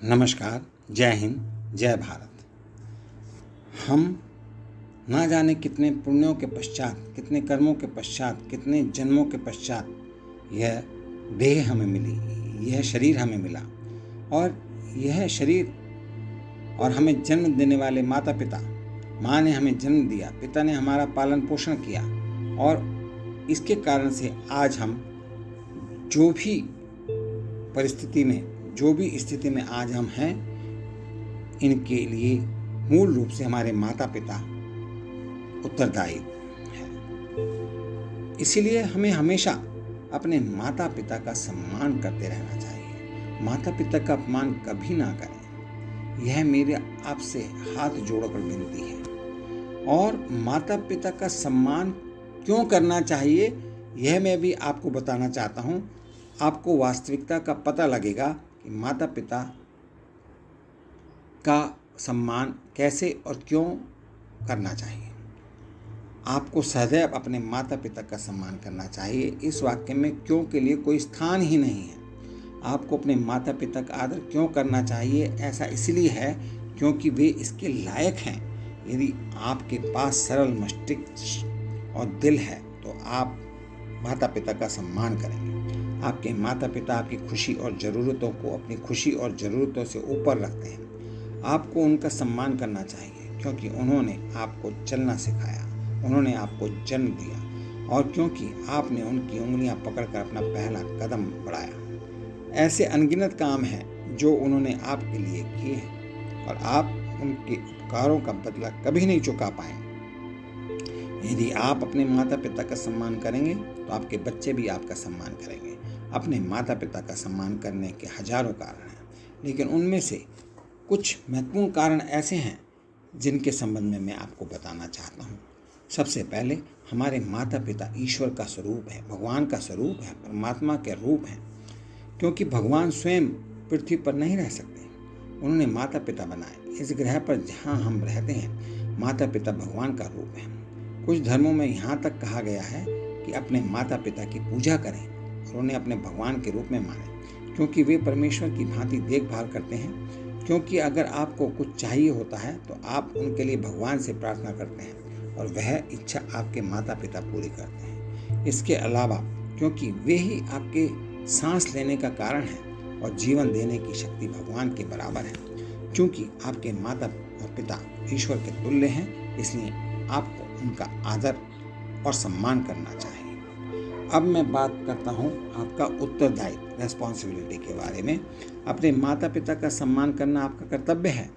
नमस्कार, जय हिंद, जय भारत। हम ना जाने कितने पुण्यों के पश्चात, कितने कर्मों के पश्चात, कितने जन्मों के पश्चात यह देह हमें मिली, यह शरीर हमें मिला। और यह शरीर और हमें जन्म देने वाले माता पिता, माँ ने हमें जन्म दिया, पिता ने हमारा पालन पोषण किया, और इसके कारण से आज हम जो भी परिस्थिति में, जो भी स्थिति में आज हम हैं, इनके लिए मूल रूप से हमारे माता पिता उत्तरदायी हैं। इसीलिए हमें हमेशा अपने माता पिता का सम्मान करते रहना चाहिए। माता पिता का अपमान कभी ना करें, यह मेरे आपसे हाथ जोड़कर विनती है। और माता पिता का सम्मान क्यों करना चाहिए, यह मैं भी आपको बताना चाहता हूँ। आपको वास्तविकता का पता लगेगा कि माता पिता का सम्मान कैसे और क्यों करना चाहिए। आपको सदैव अपने माता पिता का सम्मान करना चाहिए। इस वाक्य में क्यों के लिए कोई स्थान ही नहीं है। आपको अपने माता पिता का आदर क्यों करना चाहिए, ऐसा इसलिए है क्योंकि वे इसके लायक हैं। यदि आपके पास सरल मस्तिष्क और दिल है तो आप माता पिता का सम्मान करेंगे। आपके माता पिता आपकी खुशी और ज़रूरतों को अपनी खुशी और ज़रूरतों से ऊपर रखते हैं। आपको उनका सम्मान करना चाहिए क्योंकि उन्होंने आपको चलना सिखाया, उन्होंने आपको जन्म दिया, और क्योंकि आपने उनकी उंगलियां पकड़कर अपना पहला कदम बढ़ाया। ऐसे अनगिनत काम हैं जो उन्होंने आपके लिए किए हैं, और आप उनके उपकारों का बदला कभी नहीं चुका पाएंगे। यदि आप अपने माता पिता का सम्मान करेंगे तो आपके बच्चे भी आपका सम्मान करेंगे। अपने माता पिता का सम्मान करने के हजारों कारण हैं, लेकिन उनमें से कुछ महत्वपूर्ण कारण ऐसे हैं जिनके संबंध में मैं आपको बताना चाहता हूँ। सबसे पहले, हमारे माता पिता ईश्वर का स्वरूप है, भगवान का स्वरूप है, परमात्मा के रूप हैं। क्योंकि भगवान स्वयं पृथ्वी पर नहीं रह सकते, उन्होंने माता पिता बनाए। इस ग्रह पर जहाँ हम रहते हैं, माता पिता भगवान का रूप है। कुछ धर्मों में यहाँ तक कहा गया है कि अपने माता पिता की पूजा करें और उन्हें अपने भगवान के रूप में मानें, क्योंकि वे परमेश्वर की भांति देखभाल करते हैं। क्योंकि अगर आपको कुछ चाहिए होता है तो आप उनके लिए भगवान से प्रार्थना करते हैं, और वह इच्छा आपके माता पिता पूरी करते हैं। इसके अलावा क्योंकि वे ही आपके सांस लेने का कारण है और जीवन देने की शक्ति भगवान के बराबर है। क्योंकि आपके माता और पिता ईश्वर के तुल्य हैं, इसलिए आपको उनका आदर और सम्मान करना चाहिए। अब मैं बात करता हूँ आपका उत्तरदायित्व, रेस्पॉन्सिबिलिटी के बारे में। अपने माता पिता का सम्मान करना आपका कर्तव्य है।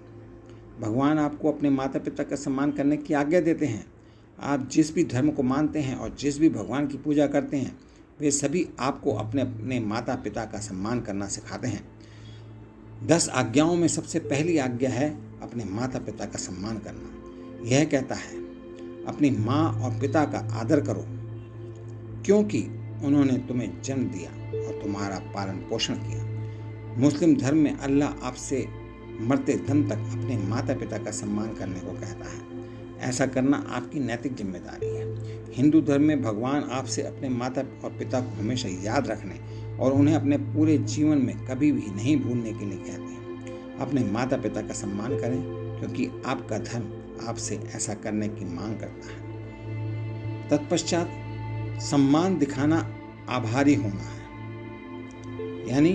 भगवान आपको अपने माता पिता का सम्मान करने की आज्ञा देते हैं। आप जिस भी धर्म को मानते हैं और जिस भी भगवान की पूजा करते हैं, वे सभी आपको अपने अपने माता पिता का सम्मान करना सिखाते हैं। 10 आज्ञाओं में सबसे पहली आज्ञा है अपने माता पिता का सम्मान करना। यह कहता है, अपनी माँ और पिता का आदर करो, क्योंकि उन्होंने तुम्हें जन्म दिया और तुम्हारा पालन पोषण किया। मुस्लिम धर्म में अल्लाह आपसे मरते दम तक अपने माता पिता का सम्मान करने को कहता है। ऐसा करना आपकी नैतिक जिम्मेदारी है। हिंदू धर्म में भगवान आपसे अपने माता और पिता को हमेशा याद रखने और उन्हें अपने पूरे जीवन में कभी भी नहीं भूलने के लिए कहते हैं। अपने माता पिता का सम्मान करें, क्योंकि आपका धर्म आपसे ऐसा करने की मांग करता है। तत्पश्चात सम्मान दिखाना आभारी होना है, यानी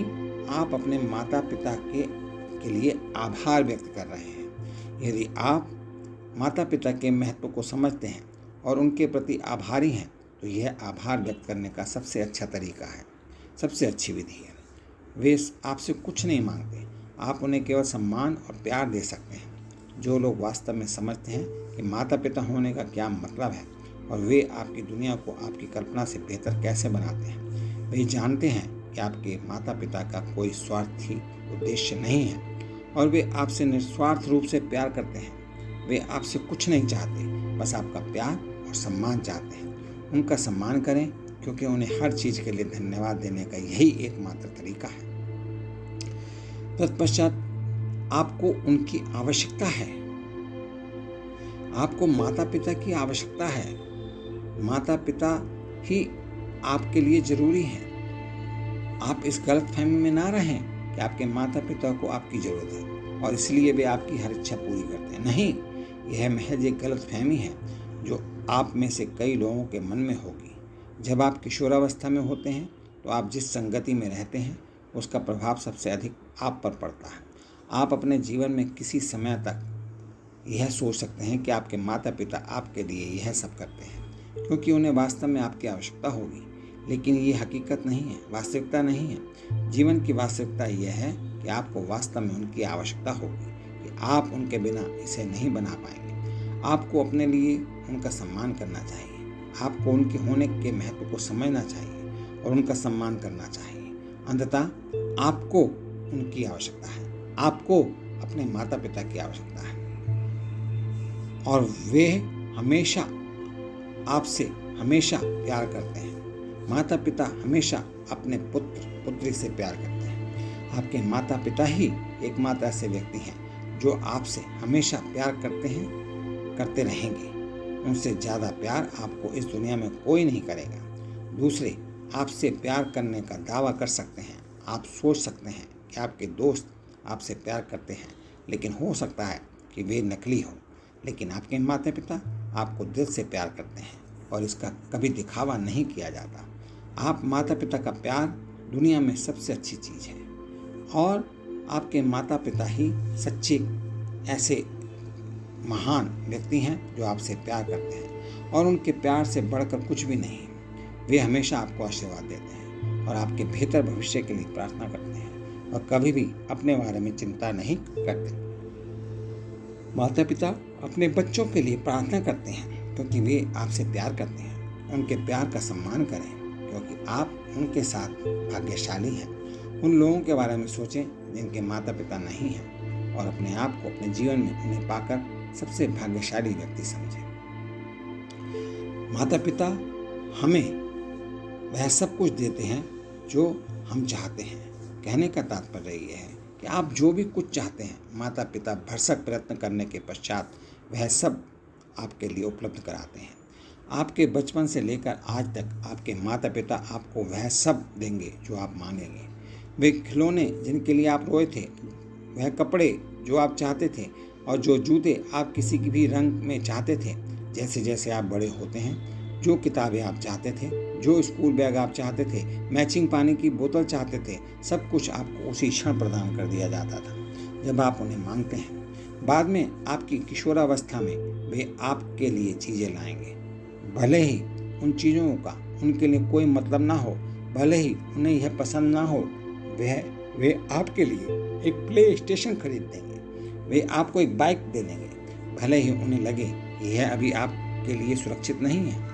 आप अपने माता पिता के लिए आभार व्यक्त कर रहे हैं। यदि आप माता पिता के महत्व को समझते हैं और उनके प्रति आभारी हैं, तो यह आभार व्यक्त करने का सबसे अच्छा तरीका है, सबसे अच्छी विधि है। वे आपसे कुछ नहीं मांगते, आप उन्हें केवल सम्मान और प्यार दे सकते हैं। जो लोग वास्तव में समझते हैं कि माता पिता होने का क्या मतलब है और वे आपकी दुनिया को आपकी कल्पना से बेहतर कैसे बनाते हैं, वे जानते हैं कि आपके माता पिता का कोई स्वार्थी उद्देश्य नहीं है और वे आपसे निस्वार्थ रूप से प्यार करते हैं। वे आपसे कुछ नहीं चाहते, बस आपका प्यार और सम्मान चाहते हैं। उनका सम्मान करें, क्योंकि उन्हें हर चीज़ के लिए धन्यवाद देने का यही एकमात्र तरीका है। तत्पश्चात आपको उनकी आवश्यकता है। आपको माता पिता की आवश्यकता है। माता पिता ही आपके लिए जरूरी हैं। आप इस गलतफहमी में ना रहें कि आपके माता पिता को आपकी ज़रूरत है और इसलिए वे आपकी हर इच्छा पूरी करते हैं। नहीं, यह महज एक गलतफहमी है जो आप में से कई लोगों के मन में होगी। जब आप किशोरावस्था में होते हैं तो आप जिस संगति में रहते हैं उसका प्रभाव सबसे अधिक आप पर पड़ता है। आप अपने जीवन में किसी समय तक यह सोच सकते हैं कि आपके माता पिता आपके लिए यह सब करते हैं क्योंकि उन्हें वास्तव में आपकी आवश्यकता होगी, लेकिन ये हकीकत नहीं है, वास्तविकता नहीं है। जीवन की वास्तविकता यह है कि आपको वास्तव में उनकी आवश्यकता होगी, कि आप उनके बिना इसे नहीं बना पाएंगे। आपको अपने लिए उनका सम्मान करना चाहिए, आपको उनके होने के महत्व को समझना चाहिए और उनका सम्मान करना चाहिए। अंततः आपको उनकी आवश्यकता है, आपको अपने माता पिता की आवश्यकता है और वे हमेशा आपसे हमेशा प्यार करते हैं। माता पिता हमेशा अपने पुत्र पुत्री से प्यार करते हैं। आपके माता पिता ही एकमात्र ऐसे व्यक्ति हैं जो आपसे हमेशा प्यार करते रहेंगे। उनसे ज़्यादा प्यार आपको इस दुनिया में कोई नहीं करेगा। दूसरे आपसे प्यार करने का दावा कर सकते हैं। आप सोच सकते हैं कि आपके दोस्त आपसे प्यार करते हैं, लेकिन हो सकता है कि वे नकली हों। लेकिन आपके माता पिता आपको दिल से प्यार करते हैं और इसका कभी दिखावा नहीं किया जाता। आप माता पिता का प्यार दुनिया में सबसे अच्छी चीज़ है और आपके माता पिता ही सच्चे ऐसे महान व्यक्ति हैं जो आपसे प्यार करते हैं और उनके प्यार से बढ़कर कुछ भी नहीं। वे हमेशा आपको आशीर्वाद देते हैं और आपके बेहतर भविष्य के लिए प्रार्थना करते हैं और कभी भी अपने बारे में चिंता नहीं करते। माता पिता अपने बच्चों के लिए प्रार्थना करते हैं क्योंकि वे आपसे प्यार करते हैं। उनके प्यार का सम्मान करें क्योंकि आप उनके साथ भाग्यशाली हैं। उन लोगों के बारे में सोचें जिनके माता पिता नहीं हैं और अपने आप को अपने जीवन में उन्हें पाकर सबसे भाग्यशाली व्यक्ति समझें। माता पिता हमें वह सब कुछ देते हैं जो हम चाहते हैं। कहने का तात्पर्य यह है कि आप जो भी कुछ चाहते हैं, माता पिता भरसक प्रयत्न करने के पश्चात वह सब आपके लिए उपलब्ध कराते हैं। आपके बचपन से लेकर आज तक आपके माता पिता आपको वह सब देंगे जो आप मांगेंगे। वे खिलौने जिनके लिए आप रोए थे, वह कपड़े जो आप चाहते थे और जो जूते आप किसी की भी रंग में चाहते थे। जैसे जैसे आप बड़े होते हैं, जो किताबें आप चाहते थे, जो स्कूल बैग आप चाहते थे, मैचिंग पानी की बोतल चाहते थे, सब कुछ आपको उसी क्षण प्रदान कर दिया जाता था जब आप उन्हें मांगते हैं। बाद में आपकी किशोरावस्था में वे आपके लिए चीज़ें लाएंगे, भले ही उन चीज़ों का उनके लिए कोई मतलब ना हो, भले ही उन्हें यह पसंद ना हो। वे आपके लिए एक प्ले स्टेशन खरीद देंगे, वे आपको एक बाइक दे देंगे, भले ही उन्हें लगे कि यह अभी आपके लिए सुरक्षित नहीं है।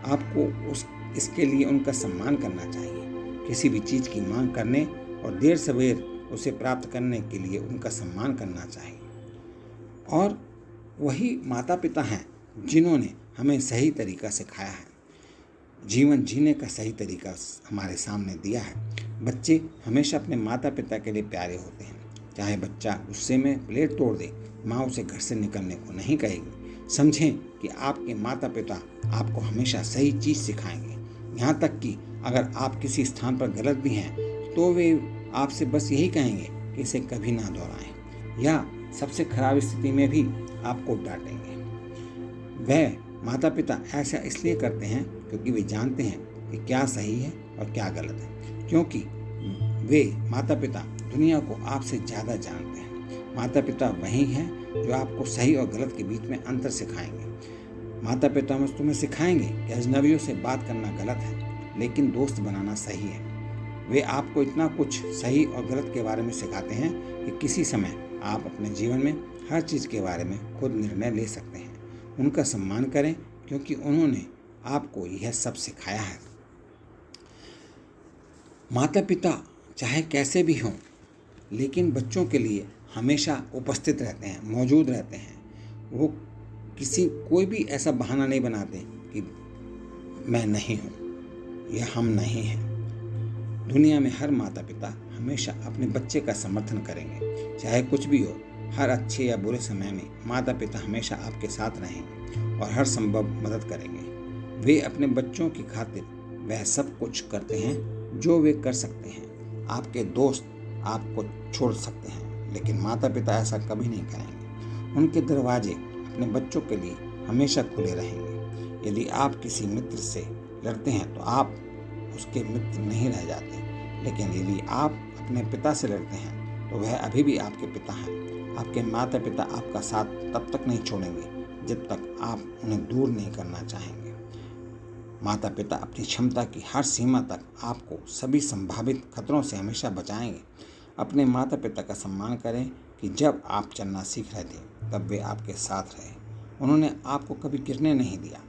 आपको इसके लिए उनका सम्मान करना चाहिए। किसी भी चीज़ की मांग करने और देर सवेर उसे प्राप्त करने के लिए उनका सम्मान करना चाहिए। और वही माता पिता हैं जिन्होंने हमें सही तरीका सिखाया है, जीवन जीने का सही तरीका हमारे सामने दिया है। बच्चे हमेशा अपने माता पिता के लिए प्यारे होते हैं। चाहे बच्चा गुस्से में प्लेट तोड़ दे, माँ उसे घर से निकलने को नहीं कहेगी। समझें कि आपके माता पिता आपको हमेशा सही चीज़ सिखाएंगे। यहाँ तक कि अगर आप किसी स्थान पर गलत भी हैं तो वे आपसे बस यही कहेंगे कि इसे कभी ना दोहराएं, या सबसे खराब स्थिति में भी आपको डांटेंगे। वह माता पिता ऐसा इसलिए करते हैं क्योंकि वे जानते हैं कि क्या सही है और क्या गलत है, क्योंकि वे माता पिता दुनिया को आपसे ज़्यादा जानते हैं। माता पिता वही हैं जो आपको सही और गलत के बीच में अंतर सिखाएंगे। माता पिता तुम्हें सिखाएंगे कि अजनबियों से बात करना गलत है लेकिन दोस्त बनाना सही है। वे आपको इतना कुछ सही और गलत के बारे में सिखाते हैं कि किसी समय आप अपने जीवन में हर चीज़ के बारे में खुद निर्णय ले सकते हैं। उनका सम्मान करें क्योंकि उन्होंने आपको यह सब सिखाया है। माता पिता चाहे कैसे भी हों, लेकिन बच्चों के लिए हमेशा उपस्थित रहते हैं, मौजूद रहते हैं। वो कोई भी ऐसा बहाना नहीं बनाते कि मैं नहीं हूँ या हम नहीं हैं। दुनिया में हर माता पिता हमेशा अपने बच्चे का समर्थन करेंगे, चाहे कुछ भी हो। हर अच्छे या बुरे समय में माता पिता हमेशा आपके साथ रहेंगे और हर संभव मदद करेंगे। वे अपने बच्चों की खातिर वह सब कुछ करते हैं जो वे कर सकते हैं। आपके दोस्त आपको छोड़ सकते हैं, लेकिन माता पिता ऐसा कभी नहीं करेंगे। उनके दरवाजे अपने बच्चों के लिए हमेशा खुले रहेंगे। यदि आप किसी मित्र से लड़ते हैं तो आप उसके मित्र नहीं रह जाते, लेकिन यदि आप अपने पिता से लड़ते हैं तो वह अभी भी आपके पिता हैं। आपके माता पिता आपका साथ तब तक नहीं छोड़ेंगे जब तक आप उन्हें दूर नहीं करना चाहेंगे। माता पिता अपनी क्षमता की हर सीमा तक आपको सभी संभावित खतरों से हमेशा बचाएंगे। अपने माता पिता का सम्मान करें कि जब आप चलना सीख रहे थे तब वे आपके साथ रहे। उन्होंने आपको कभी गिरने नहीं दिया।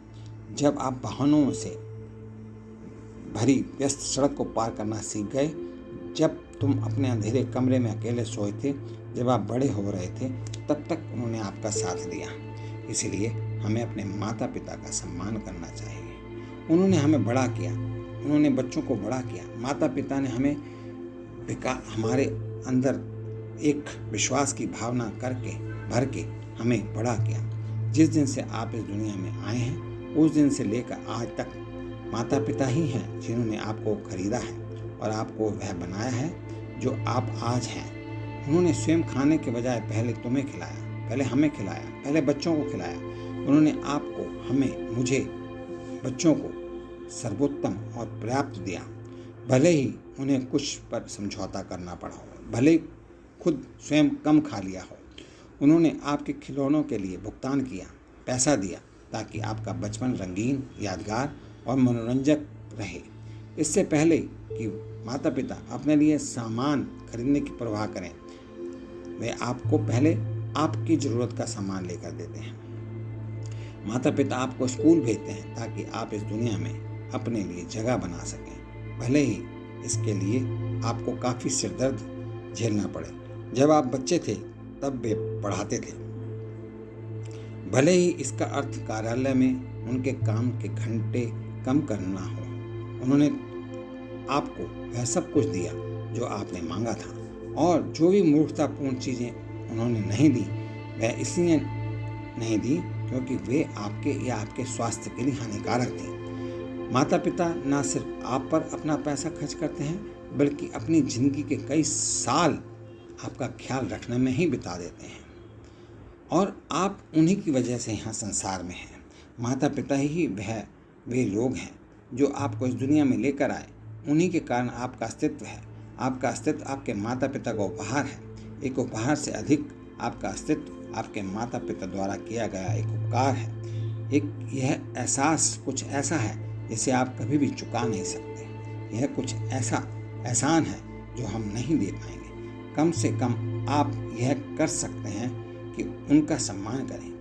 जब आप वाहनों से भरी व्यस्त सड़क को पार करना सीख गए, जब तुम अपने अंधेरे कमरे में अकेले सोए थे, जब आप बड़े हो रहे थे, तब तक उन्होंने आपका साथ दिया। इसलिए हमें अपने माता पिता का सम्मान करना चाहिए। उन्होंने हमें बड़ा किया, उन्होंने बच्चों को बड़ा किया। माता पिता ने हमारे अंदर एक विश्वास की भावना भर के हमें बड़ा किया। जिस दिन से आप इस दुनिया में आए हैं, उस दिन से लेकर आज तक माता पिता ही हैं जिन्होंने आपको खरीदा है और आपको वह बनाया है जो आप आज हैं। उन्होंने स्वयं खाने के बजाय पहले तुम्हें खिलाया, पहले हमें खिलाया, पहले बच्चों को खिलाया। उन्होंने आपको, हमें, मुझे, बच्चों को सर्वोत्तम और पर्याप्त दिया। भले ही उन्हें कुछ पर समझौता करना पड़ा हो, भले ही खुद स्वयं कम खा लिया हो, उन्होंने आपके खिलौनों के लिए भुगतान किया, पैसा दिया, ताकि आपका बचपन रंगीन, यादगार और मनोरंजक रहे। इससे पहले कि माता पिता अपने लिए सामान खरीदने की परवाह करें, वे आपको पहले आपकी ज़रूरत का सामान लेकर देते हैं। माता पिता आपको स्कूल भेजते हैं ताकि आप इस दुनिया में अपने लिए जगह बना सकें, भले ही इसके लिए आपको काफ़ी सिरदर्द झेलना पड़े। जब आप बच्चे थे तब वे पढ़ाते थे, भले ही इसका अर्थ कार्यालय में उनके काम के घंटे कम करना हो। उन्होंने आपको वह सब कुछ दिया जो आपने मांगा था, और जो भी मूर्खतापूर्ण चीज़ें उन्होंने नहीं दी, वह इसलिए नहीं दी क्योंकि वे आपके या आपके स्वास्थ्य के लिए हानिकारक थी। माता पिता न सिर्फ आप पर अपना पैसा खर्च करते हैं, बल्कि अपनी ज़िंदगी के कई साल आपका ख्याल रखने में ही बिता देते हैं, और आप उन्हीं की वजह से यहाँ संसार में हैं। माता पिता ही वे लोग हैं जो आपको इस दुनिया में लेकर आए। उन्हीं के कारण आपका अस्तित्व है। आपका अस्तित्व आपके माता पिता का उपहार है। एक उपहार से अधिक आपका अस्तित्व आपके माता पिता द्वारा किया गया एक उपकार है। यह एहसास कुछ ऐसा है जिसे आप कभी भी चुका नहीं सकते। यह कुछ ऐसा एहसान है जो हम नहीं दे पाएंगे। कम से कम आप यह कर सकते हैं कि उनका सम्मान करें।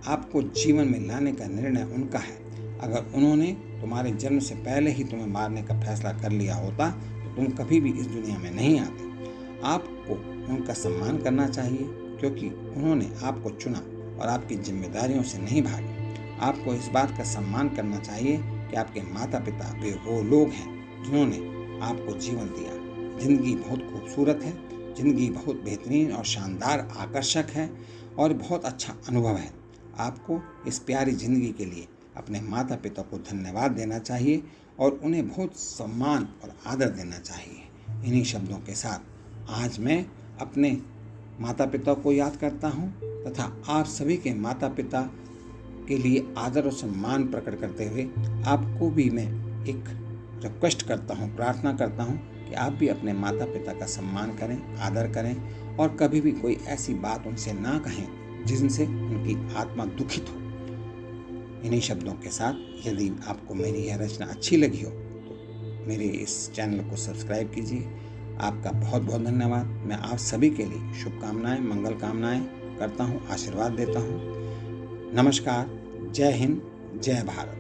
आपको जीवन में लाने का निर्णय उनका है। अगर उन्होंने तुम्हारे जन्म से पहले ही तुम्हें मारने का फैसला कर लिया होता तो तुम कभी भी इस दुनिया में नहीं आते। आपको उनका सम्मान करना चाहिए क्योंकि उन्होंने आपको चुना और आपकी जिम्मेदारियों से नहीं भागे। आपको इस बात का सम्मान करना चाहिए कि आपके माता पिता वे वो लोग हैं जिन्होंने आपको जीवन दिया। जिंदगी बहुत खूबसूरत है, जिंदगी बहुत बेहतरीन और शानदार, आकर्षक है और बहुत अच्छा अनुभव है। आपको इस प्यारी जिंदगी के लिए अपने माता पिता को धन्यवाद देना चाहिए और उन्हें बहुत सम्मान और आदर देना चाहिए। इन्हीं शब्दों के साथ आज मैं अपने माता पिता को याद करता हूँ तथा आप सभी के माता पिता के लिए आदर और सम्मान प्रकट करते हुए आपको भी मैं एक रिक्वेस्ट करता हूँ, प्रार्थना करता हूँ कि आप भी अपने माता पिता का सम्मान करें, आदर करें और कभी भी कोई ऐसी बात उनसे ना कहें जिनसे उनकी आत्मा दुखित हो। इन्हीं शब्दों के साथ यदि आपको मेरी यह रचना अच्छी लगी हो तो मेरे इस चैनल को सब्सक्राइब कीजिए। आपका बहुत बहुत धन्यवाद। मैं आप सभी के लिए शुभकामनाएं, मंगल कामनाएं करता हूं, आशीर्वाद देता हूं। नमस्कार, जय हिंद, जय भारत।